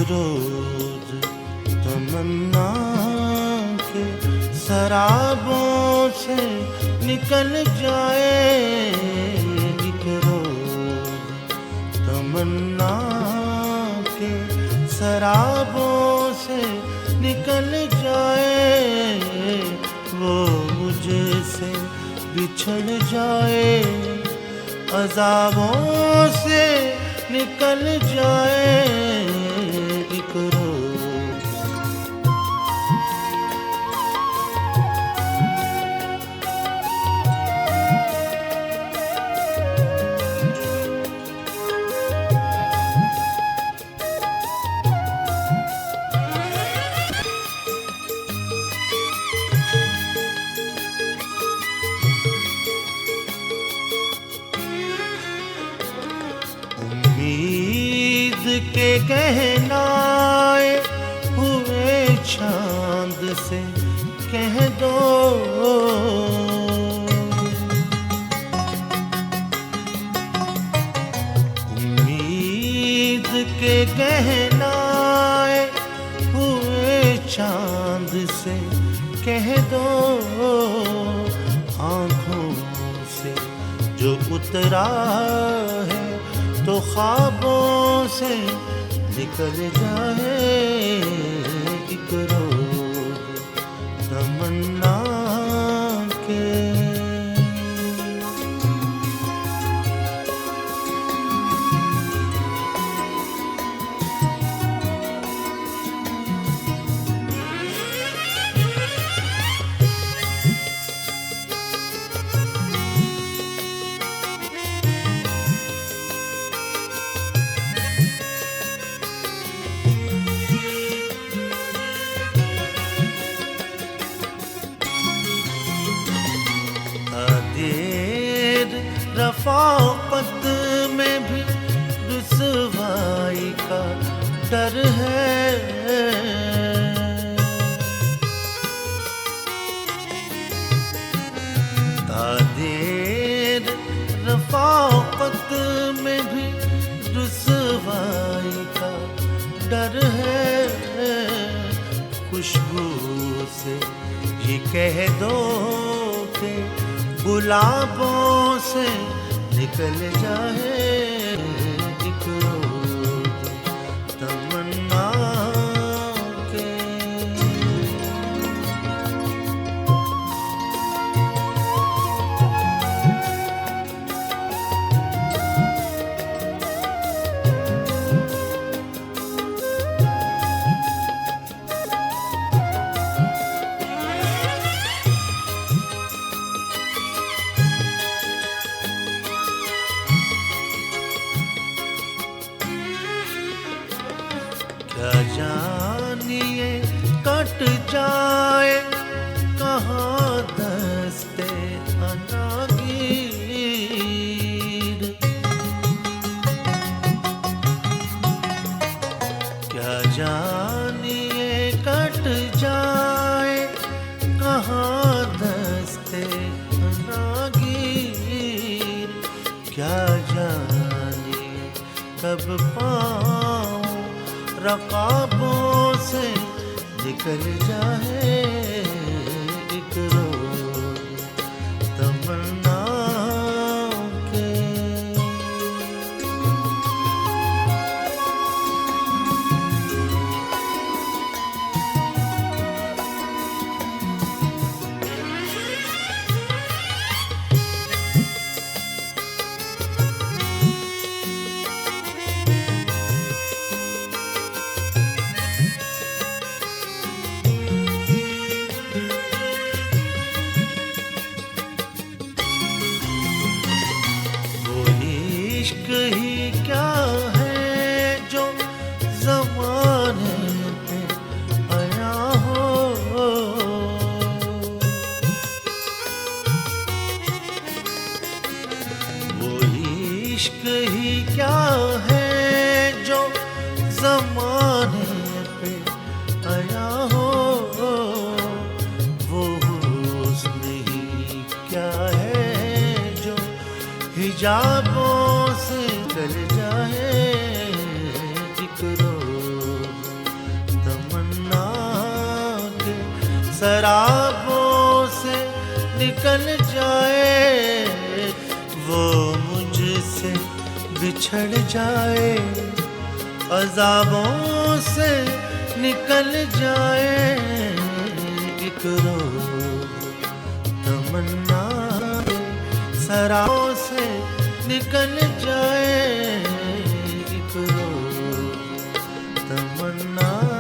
रोज तमन्ना के शराबों से निकल जाए, एक रोज तमन्ना के शराबों से निकल जाए, वो मुझसे बिछड़ जाए, अज़ाबों से निकल जाए, एक रोज। उम्मीद के गहनाए हुए चांद से कह दो, उम्मीद के गहनाए हुए चांद से कह दो, आँखों से जो उतरा है तो ख्वाबों से निकल जाए, एक रोज तमन्ना के। रफ़ाक़त में भी रुसवाई का डर है, तादेर रफ़ाक़त में भी रुसवाई का डर है, खुशबू से ये कह दो कि गुलाबों से निकल जाए, एक रोज तमन्ना के। क्या जानिए कट जाए कहाँ दस्ते अनागीर, क्या जानिए कट जाए कहाँ दस्ते अनागीर, क्या जानिए कब पाऊं रकाबों से निकल जाए, एक रोज तमन्ना के। इश्क ही क्या है जो ज़माने पे आया हो, वो इश्क ही क्या है जो ज़माने पे आया हो, वो हुस्न ही क्या है जो हिजाबों से चल जाए, एक रोज शराबों से निकल जाए, वो मुझसे बिछड़ जाए, अज़ाबों से निकल जाए, एक रोज़ तमन्ना शराबों से निकल जाए, एक रोज़ तमन्ना।